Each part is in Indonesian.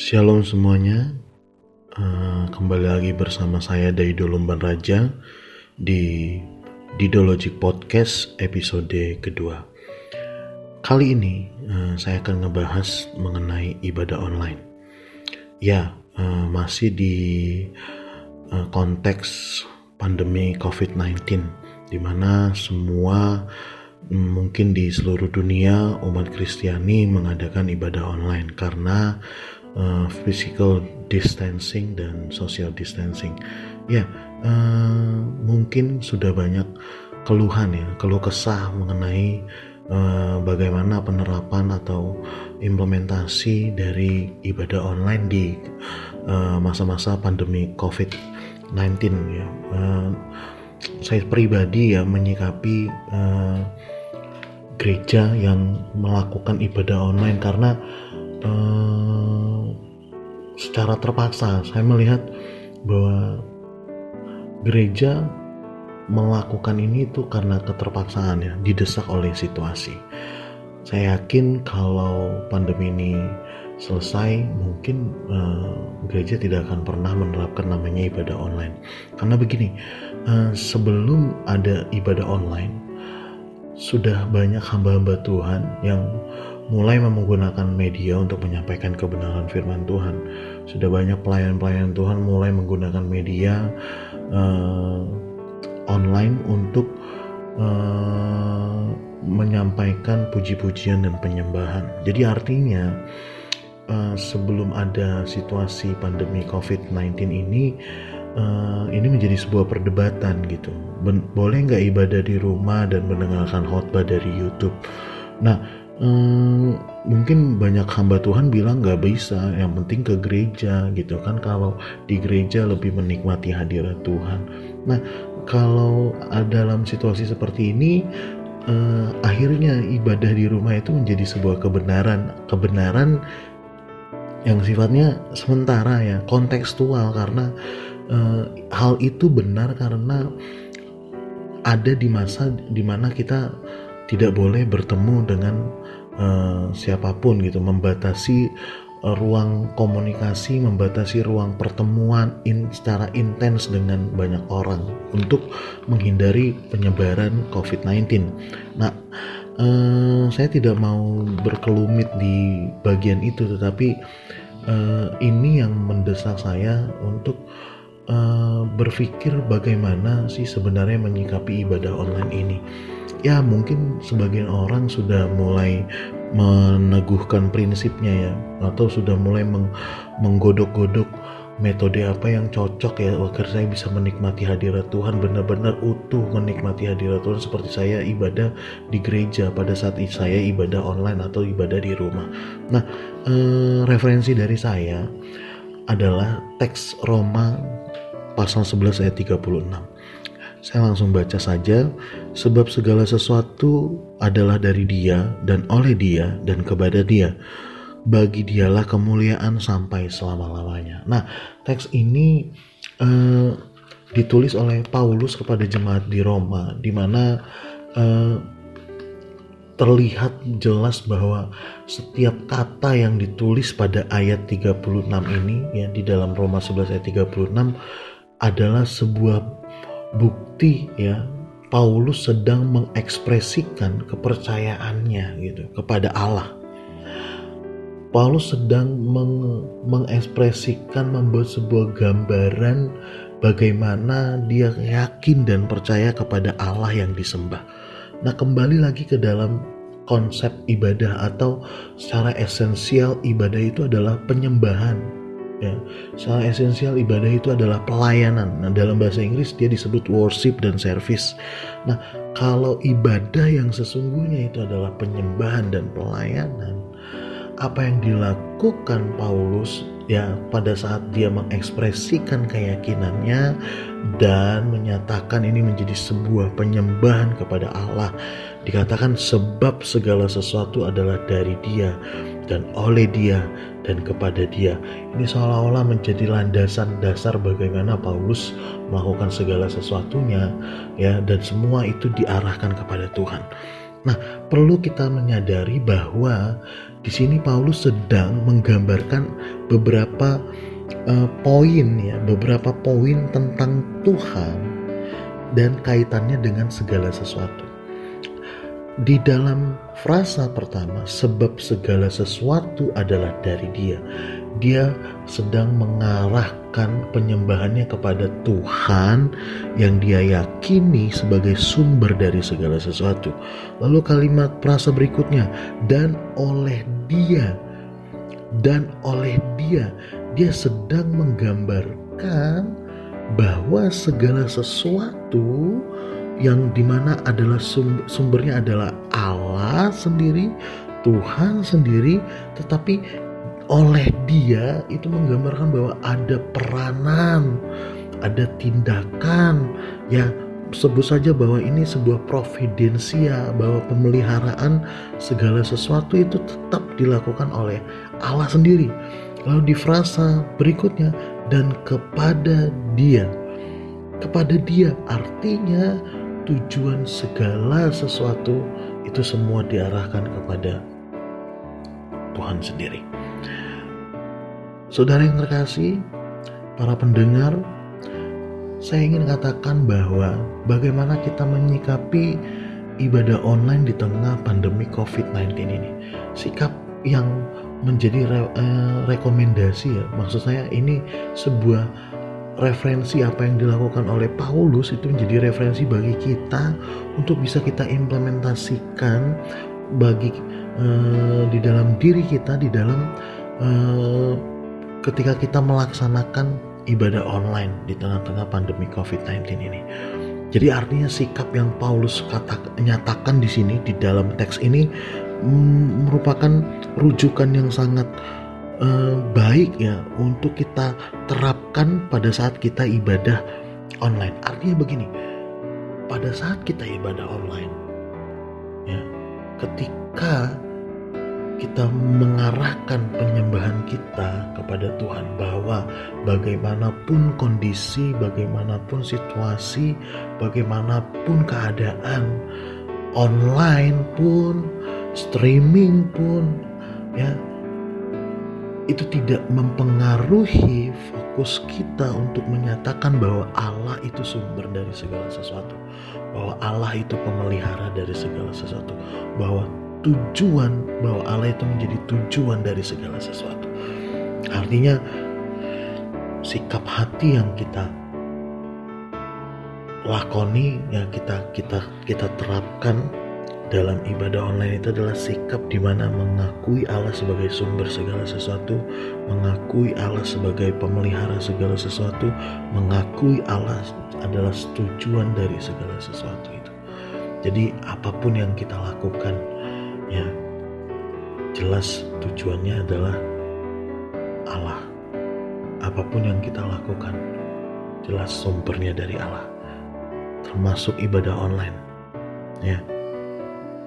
Shalom semuanya. Kembali lagi bersama saya Daido Lumban Raja di Didologic Podcast episode kedua. Kali ini saya akan ngebahas mengenai ibadah online. Masih di konteks pandemi COVID-19, di mana semua mungkin di seluruh dunia umat Kristiani mengadakan ibadah online karena physical distancing dan social distancing. Mungkin sudah banyak keluh kesah mengenai bagaimana penerapan atau implementasi dari ibadah online di masa-masa pandemi COVID-19 ya. Saya pribadi menyikapi gereja yang melakukan ibadah online karena secara terpaksa. Saya melihat bahwa gereja melakukan ini itu karena keterpaksaan ya, didesak oleh situasi. Saya yakin kalau pandemi ini selesai, mungkin gereja tidak akan pernah menerapkan namanya ibadah online. Karena begini, sebelum ada ibadah online, sudah banyak hamba-hamba Tuhan yang mulai menggunakan media untuk menyampaikan kebenaran firman Tuhan. Sudah banyak pelayan-pelayan Tuhan mulai menggunakan media online untuk menyampaikan puji-pujian dan penyembahan. Jadi artinya sebelum ada situasi pandemi COVID-19 ini menjadi sebuah perdebatan gitu. Boleh nggak ibadah di rumah dan mendengarkan khotbah dari YouTube? Nah, mungkin banyak hamba Tuhan bilang nggak bisa, yang penting ke gereja gitu kan, kalau di gereja lebih menikmati hadirat Tuhan. Nah, kalau dalam situasi seperti ini, akhirnya ibadah di rumah itu menjadi sebuah kebenaran yang sifatnya sementara ya, kontekstual, karena hal itu benar karena ada di masa dimana kita tidak boleh bertemu dengan siapapun gitu, membatasi ruang komunikasi, membatasi ruang pertemuan secara intens dengan banyak orang untuk menghindari penyebaran COVID-19. Nah, saya tidak mau berkelumit di bagian itu, tetapi ini yang mendesak saya untuk berpikir bagaimana sih sebenarnya menyikapi ibadah online ini. Ya, mungkin sebagian orang sudah mulai meneguhkan prinsipnya ya, atau sudah mulai menggodok-godok metode apa yang cocok ya agar saya bisa menikmati hadirat Tuhan, benar-benar utuh menikmati hadirat Tuhan seperti saya ibadah di gereja pada saat saya ibadah online atau ibadah di rumah. Nah, referensi dari saya adalah teks Roma pasal 11 ayat 36. Saya langsung baca saja. Sebab segala sesuatu adalah dari Dia dan oleh Dia dan kepada Dia. Bagi Dialah kemuliaan sampai selama-lamanya. Nah, teks ini ditulis oleh Paulus kepada jemaat di Roma, di mana terlihat jelas bahwa setiap kata yang ditulis pada ayat 36 ini ya, di dalam Roma 11 ayat 36 adalah sebuah bukti ya, Paulus sedang mengekspresikan kepercayaannya gitu kepada Allah. Paulus sedang mengekspresikan, membuat sebuah gambaran bagaimana dia yakin dan percaya kepada Allah yang disembah. Nah, kembali lagi ke dalam konsep ibadah, atau secara esensial ibadah itu adalah penyembahan. Ya, secara esensial ibadah itu adalah pelayanan. Nah, dalam bahasa Inggris dia disebut worship dan service. Nah, kalau ibadah yang sesungguhnya itu adalah penyembahan dan pelayanan, apa yang dilakukan Paulus ya pada saat dia mengekspresikan keyakinannya dan menyatakan ini menjadi sebuah penyembahan kepada Allah, dikatakan sebab segala sesuatu adalah dari Dia dan oleh Dia dan kepada Dia. Ini seolah-olah menjadi landasan dasar bagaimana Paulus melakukan segala sesuatunya ya, dan semua itu diarahkan kepada Tuhan. Nah, perlu kita menyadari bahwa di sini Paulus sedang menggambarkan beberapa beberapa poin tentang Tuhan dan kaitannya dengan segala sesuatu. Di dalam frasa pertama, sebab segala sesuatu adalah dari Dia. Dia sedang mengarahkan penyembahannya kepada Tuhan yang dia yakini sebagai sumber dari segala sesuatu. Lalu kalimat frasa berikutnya, dan oleh Dia. Dia sedang menggambarkan bahwa segala sesuatu yang dimana adalah sumbernya adalah Allah sendiri, Tuhan sendiri, tetapi oleh Dia itu menggambarkan bahwa ada peranan, ada tindakan, ya sebut saja bahwa ini sebuah providensia, bahwa pemeliharaan segala sesuatu itu tetap dilakukan oleh Allah sendiri. Lalu di frasa berikutnya, dan kepada Dia. Kepada Dia artinya tujuan segala sesuatu itu semua diarahkan kepada Tuhan sendiri. Saudara yang terkasih, para pendengar, saya ingin katakan bahwa bagaimana kita menyikapi ibadah online di tengah pandemi COVID-19 ini. Sikap yang menjadi rekomendasi, ya, maksud saya ini sebuah referensi apa yang dilakukan oleh Paulus itu menjadi referensi bagi kita untuk bisa kita implementasikan bagi di dalam diri kita, di dalam ketika kita melaksanakan ibadah online di tengah-tengah pandemi COVID-19 ini. Jadi artinya sikap yang Paulus nyatakan di sini di dalam teks ini merupakan rujukan yang sangat baik ya untuk kita terapkan pada saat kita ibadah online. Artinya begini, pada saat kita ibadah online, ya, ketika kita mengarahkan penyembahan kita kepada Tuhan, bahwa bagaimanapun kondisi, bagaimanapun situasi, bagaimanapun keadaan, online pun, streaming pun, ya, itu tidak mempengaruhi fokus kita untuk menyatakan bahwa Allah itu sumber dari segala sesuatu, bahwa Allah itu pemelihara dari segala sesuatu, bahwa Allah itu menjadi tujuan dari segala sesuatu. Artinya sikap hati yang kita lakoni, yang kita terapkan dalam ibadah online itu adalah sikap di mana mengakui Allah sebagai sumber segala sesuatu, mengakui Allah sebagai pemelihara segala sesuatu, mengakui Allah adalah tujuan dari segala sesuatu itu. Jadi apapun yang kita lakukan, ya, jelas tujuannya adalah Allah. Apapun yang kita lakukan, jelas sumbernya dari Allah. Termasuk ibadah online, ya.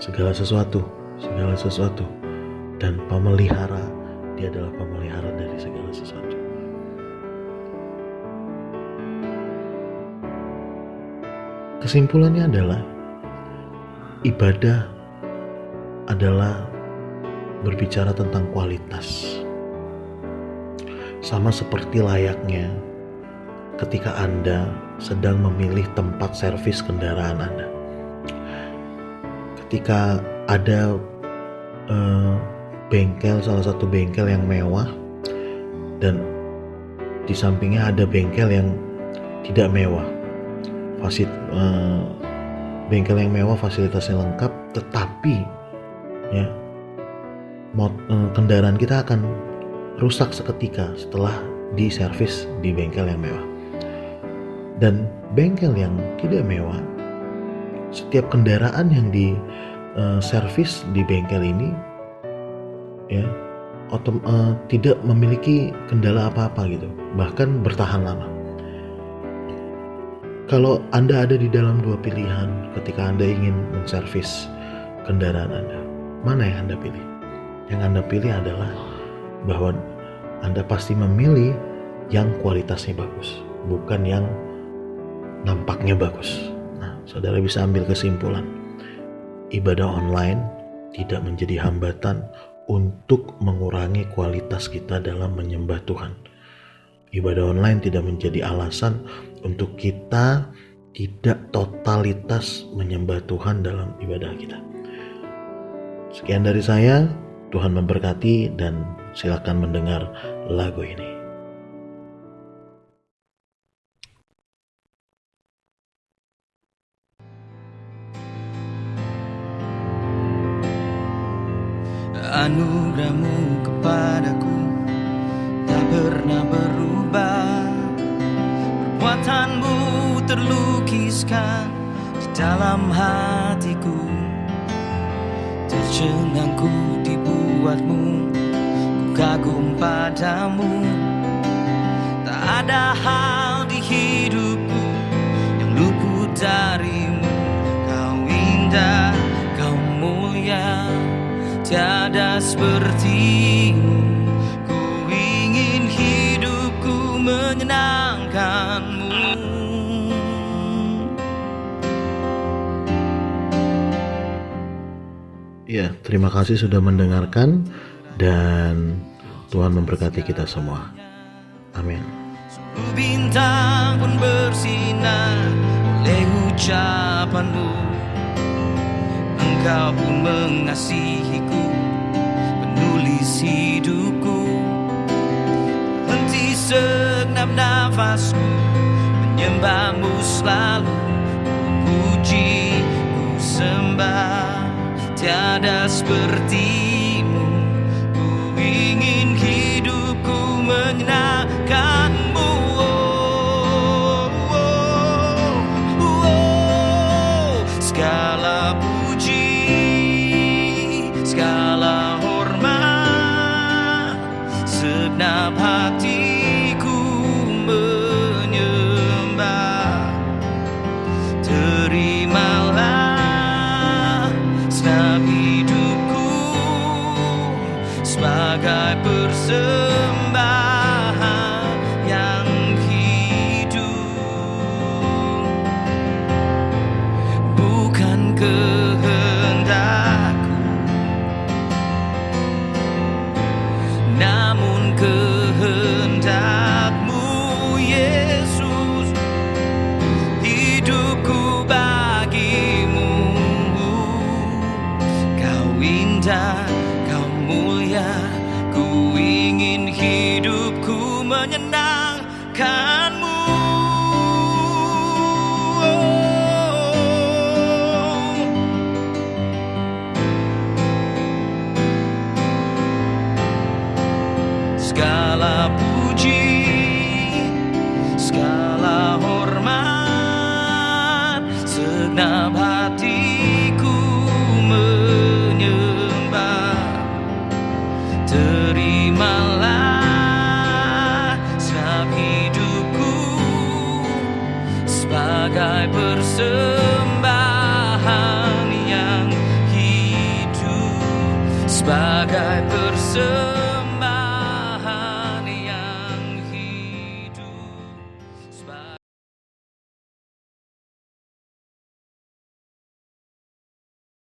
Segala sesuatu dan pemelihara, Dia adalah pemelihara dari segala sesuatu. Kesimpulannya adalah ibadah adalah berbicara tentang kualitas. Sama seperti layaknya ketika Anda sedang memilih tempat servis kendaraan Anda. Ketika ada salah satu bengkel yang mewah dan di sampingnya ada bengkel yang tidak mewah, bengkel yang mewah fasilitasnya lengkap, tetapi ya kendaraan kita akan rusak seketika setelah diservis di bengkel yang mewah. Dan bengkel yang tidak mewah, setiap kendaraan yang servis di bengkel ini, ya, tidak memiliki kendala apa-apa gitu, bahkan bertahan lama. Kalau Anda ada di dalam dua pilihan ketika Anda ingin menservis kendaraan Anda, mana yang Anda pilih? Yang Anda pilih adalah bahwa Anda pasti memilih yang kualitasnya bagus, bukan yang nampaknya bagus. Nah, saudara bisa ambil kesimpulan. ibadah online tidak menjadi hambatan untuk mengurangi kualitas kita dalam menyembah Tuhan. Ibadah online tidak menjadi alasan untuk kita tidak totalitas menyembah Tuhan dalam ibadah kita. Sekian dari saya, Tuhan memberkati, dan silakan mendengar lagu ini. Anugerahmu kepadaku tak pernah berubah. Perbuatanmu terlukiskan di dalam hatiku. Tercengangku dibuatmu, ku kagum padamu. Tak ada hal di hidupku yang luput darimu. Kau indah, kau mulia, tiada sepertimu. Ku ingin hidupku menyenangkanmu. Ya, terima kasih sudah mendengarkan, dan Tuhan memberkati kita semua. Amin. Bintang pun bersinar oleh ucapanmu. Engkau pun mengasihiku, penulis hidupku. Henti segenap nafasku, menyembahmu selalu. Ku puji, ku sembah, tiada sepertimu. Ku ingin hidupku menyenangkanmu. Segala puji, segala hormat, segenap hatiku menyembah. Terimalah segenap hidupku sebagai persembahan yang hidup. Bukan kehendakku, namun kehendak-Mu, Yesus. Hidupku bagimu. Kau indah, kau mulia, ku ingin hidupku menyenangkanmu. Segala puji, segala hormat, segenap hatiku menyembah. Terimalah segenap hidupku sebagai persembahan yang hidup, sebagai persembahan